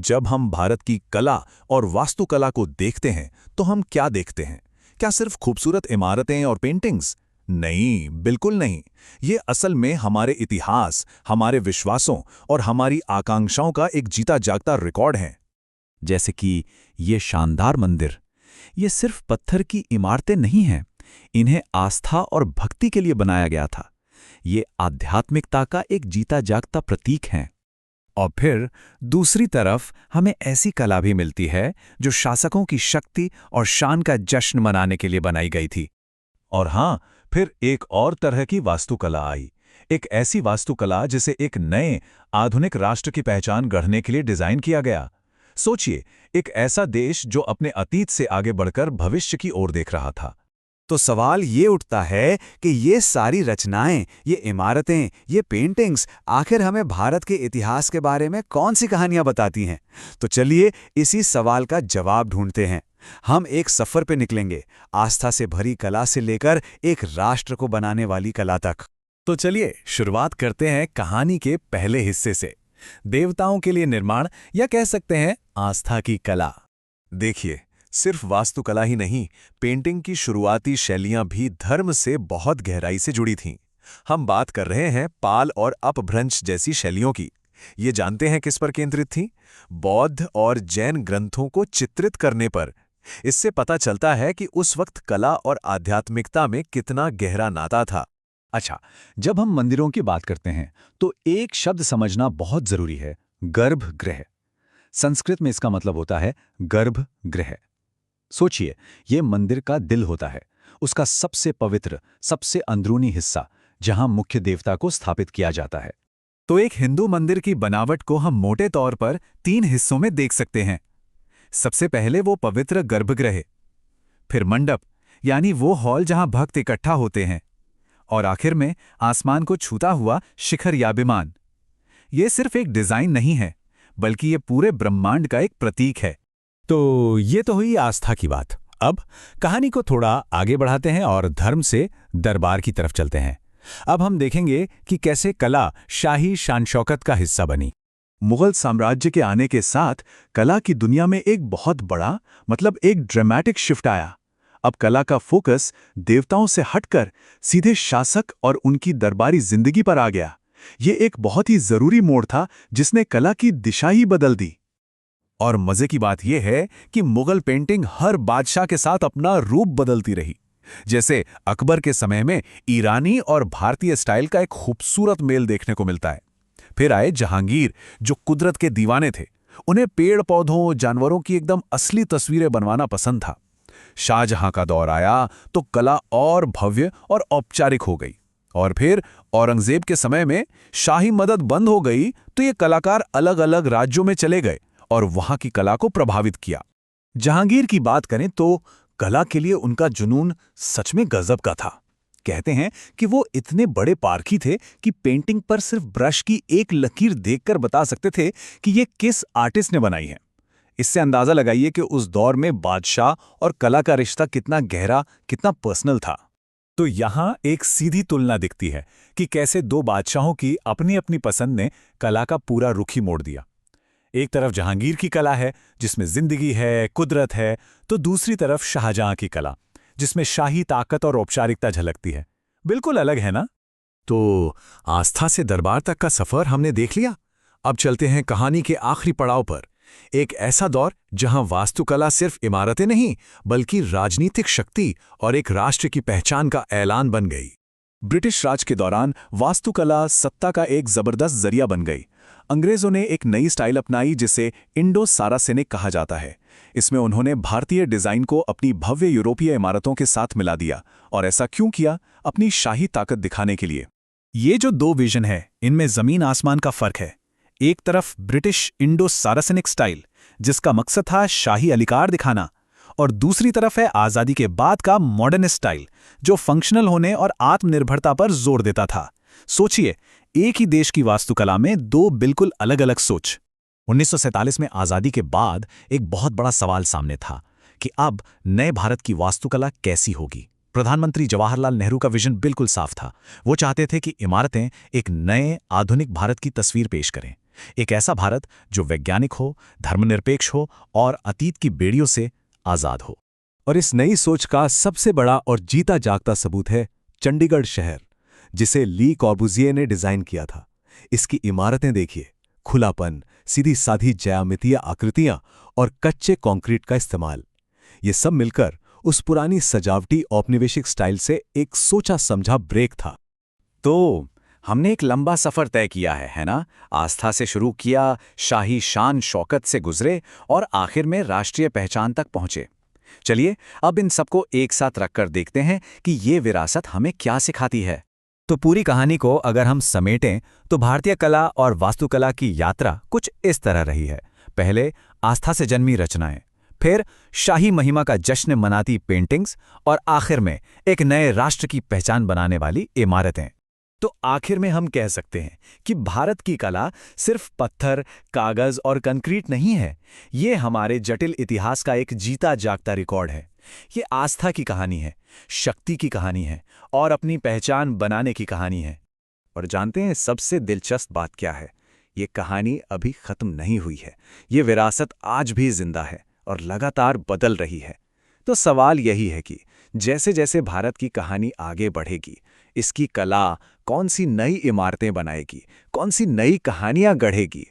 जब हम भारत की कला और वास्तुकला को देखते हैं तो हम क्या देखते हैं? क्या सिर्फ खूबसूरत इमारतें और पेंटिंग्स? नहीं, बिल्कुल नहीं। ये असल में हमारे इतिहास, हमारे विश्वासों और हमारी आकांक्षाओं का एक जीता जागता रिकॉर्ड है। जैसे कि ये शानदार मंदिर, ये सिर्फ पत्थर की इमारतें नहीं हैं। इन्हें आस्था और भक्ति के लिए बनाया गया था। ये आध्यात्मिकता का एक जीता जागता प्रतीक हैं। और फिर दूसरी तरफ हमें ऐसी कला भी मिलती है जो शासकों की शक्ति और शान का जश्न मनाने के लिए बनाई गई थी। और हाँ, फिर एक और तरह की वास्तुकला आई। एक ऐसी वास्तुकला जिसे एक नए आधुनिक राष्ट्र की पहचान गढ़ने के लिए डिजाइन किया गया। सोचिए, एक ऐसा देश जो अपने अतीत से आगे बढ़कर भविष्य की ओर देख रहा था। तो सवाल ये उठता है कि ये सारी रचनाएं, ये इमारतें, ये पेंटिंग्स आखिर हमें भारत के इतिहास के बारे में कौन सी कहानियां बताती हैं? तो चलिए इसी सवाल का जवाब ढूंढते हैं। हम एक सफर पे निकलेंगे, आस्था से भरी कला से लेकर एक राष्ट्र को बनाने वाली कला तक। तो चलिए शुरुआत करते हैं कहानी के पहले हिस्से से, देवताओं के लिए निर्माण, या कह सकते हैं आस्था की कला। देखिए, सिर्फ वास्तुकला ही नहीं, पेंटिंग की शुरुआती शैलियां भी धर्म से बहुत गहराई से जुड़ी थीं। हम बात कर रहे हैं पाल और अपभ्रंश जैसी शैलियों की। ये जानते हैं किस पर केंद्रित थीं? बौद्ध और जैन ग्रंथों को चित्रित करने पर। इससे पता चलता है कि उस वक्त कला और आध्यात्मिकता में कितना गहरा नाता था। अच्छा, जब हम मंदिरों की बात करते हैं तो एक शब्द समझना बहुत जरूरी है, गर्भगृह। संस्कृत में इसका मतलब होता है गर्भगृह। सोचिए, ये मंदिर का दिल होता है, उसका सबसे पवित्र, सबसे अंदरूनी हिस्सा, जहां मुख्य देवता को स्थापित किया जाता है। तो एक हिंदू मंदिर की बनावट को हम मोटे तौर पर 3 हिस्सों में देख सकते हैं। सबसे पहले वो पवित्र गर्भगृह, फिर मंडप यानी वो हॉल जहां भक्त इकट्ठा होते हैं, और आखिर में आसमान को छूता हुआ शिखर या विमान। ये सिर्फ एक डिजाइन नहीं है, बल्कि ये पूरे ब्रह्मांड का एक प्रतीक है। तो ये तो हुई आस्था की बात। अब कहानी को थोड़ा आगे बढ़ाते हैं और धर्म से दरबार की तरफ चलते हैं। अब हम देखेंगे कि कैसे कला शाही शान शौकत का हिस्सा बनी। मुगल साम्राज्य के आने के साथ कला की दुनिया में एक बहुत बड़ा, मतलब एक ड्रामेटिक शिफ्ट आया। अब कला का फोकस देवताओं से हटकर सीधे शासक और उनकी दरबारी जिंदगी पर आ गया। ये एक बहुत ही जरूरी मोड़ था जिसने कला की दिशा ही बदल दी। और मजे की बात यह है कि मुगल पेंटिंग हर बादशाह के साथ अपना रूप बदलती रही। जैसे अकबर के समय में ईरानी और भारतीय स्टाइल का एक खूबसूरत मेल देखने को मिलता है। फिर आए जहांगीर, जो कुदरत के दीवाने थे। उन्हें पेड़ पौधों, जानवरों की एकदम असली तस्वीरें बनवाना पसंद था। शाहजहां का दौर आया तो कला और भव्य और औपचारिक हो गई। और फिर औरंगजेब के समय में शाही मदद बंद हो गई तो ये कलाकार अलग अलग राज्यों में चले गए और वहां की कला को प्रभावित किया। जहांगीर की बात करें तो कला के लिए उनका जुनून सच में गजब का था। कहते हैं कि वो इतने बड़े पारखी थे कि पेंटिंग पर सिर्फ ब्रश की एक लकीर देखकर बता सकते थे कि ये किस आर्टिस्ट ने बनाई है। इससे अंदाजा लगाइए कि उस दौर में बादशाह और कला का रिश्ता कितना गहरा, कितना पर्सनल था। तो यहाँ एक सीधी तुलना दिखती है कि कैसे दो बादशाहों की अपनी अपनी पसंद ने कला का पूरा रुख ही मोड़ दिया। एक तरफ जहांगीर की कला है जिसमें जिंदगी है, कुदरत है, तो दूसरी तरफ शाहजहां की कला जिसमें शाही ताकत और औपचारिकता झलकती है। बिल्कुल अलग है ना? तो आस्था से दरबार तक का सफर हमने देख लिया। अब चलते हैं कहानी के आखिरी पड़ाव पर, एक ऐसा दौर जहां वास्तुकला सिर्फ इमारतें नहीं बल्कि राजनीतिक शक्ति और एक राष्ट्र की पहचान का ऐलान बन गई। ब्रिटिश राज के दौरान वास्तुकला सत्ता का एक जबरदस्त जरिया बन गई। अंग्रेजों ने एक नई स्टाइल अपनाई जिसे इंडो सारासेनिक कहा जाता है। इसमें उन्होंने भारतीय डिजाइन को अपनी भव्य यूरोपीय इमारतों के साथ मिला दिया। और ऐसा क्यों किया? अपनी शाही ताकत दिखाने के लिए। ये जो दो विजन है, इनमें जमीन आसमान का फर्क है। एक तरफ ब्रिटिश इंडो सारासेनिक स्टाइल जिसका मकसद था शाही अलंकार दिखाना, और दूसरी तरफ है आज़ादी के बाद का मॉडर्न स्टाइल जो फंक्शनल होने और आत्मनिर्भरता पर जोर देता था। सोचिए, एक ही देश की वास्तुकला में दो बिल्कुल अलग अलग सोच। 1947 में आज़ादी के बाद एक बहुत बड़ा सवाल सामने था कि अब नए भारत की वास्तुकला कैसी होगी। प्रधानमंत्री जवाहरलाल नेहरू का विजन बिल्कुल साफ था। वो चाहते थे कि इमारतें एक नए आधुनिक भारत की तस्वीर पेश करें। एक ऐसा भारत जो वैज्ञानिक हो, धर्मनिरपेक्ष हो और अतीत की बेड़ियों से आज़ाद हो। और इस नई सोच का सबसे बड़ा और जीता जागता सबूत है चंडीगढ़ शहर, जिसे ली कॉर्बुजिए ने डिजाइन किया था। इसकी इमारतें देखिए, खुलापन, सीधी साधी ज्यामितीय आकृतियां और कच्चे कंक्रीट का इस्तेमाल। ये सब मिलकर उस पुरानी सजावटी औपनिवेशिक स्टाइल से एक सोचा समझा ब्रेक था। तो हमने एक लंबा सफर तय किया है ना? आस्था से शुरू किया, शाही शान शौकत से गुजरे और आखिर में राष्ट्रीय पहचान तक पहुंचे। चलिए अब इन सबको एक साथ रखकर देखते हैं कि ये विरासत हमें क्या सिखाती है। तो पूरी कहानी को अगर हम समेटें तो भारतीय कला और वास्तुकला की यात्रा कुछ इस तरह रही है। पहले आस्था से जन्मी रचनाएं, फिर शाही महिमा का जश्न मनाती पेंटिंग्स और आखिर में एक नए राष्ट्र की पहचान बनाने वाली इमारतें। तो आखिर में हम कह सकते हैं कि भारत की कला सिर्फ पत्थर, कागज और कंक्रीट नहीं है। ये हमारे जटिल इतिहास का एक जीता जागता रिकॉर्ड है। ये आस्था की कहानी है, शक्ति की कहानी है और अपनी पहचान बनाने की कहानी है। और जानते हैं सबसे दिलचस्प बात क्या है? ये कहानी अभी खत्म नहीं हुई है। ये विरासत आज भी जिंदा है और लगातार बदल रही है। तो सवाल यही है कि जैसे जैसे भारत की कहानी आगे बढ़ेगी, इसकी कला कौन सी नई इमारतें बनाएगी, कौन सी नई कहानियां गढ़ेगी।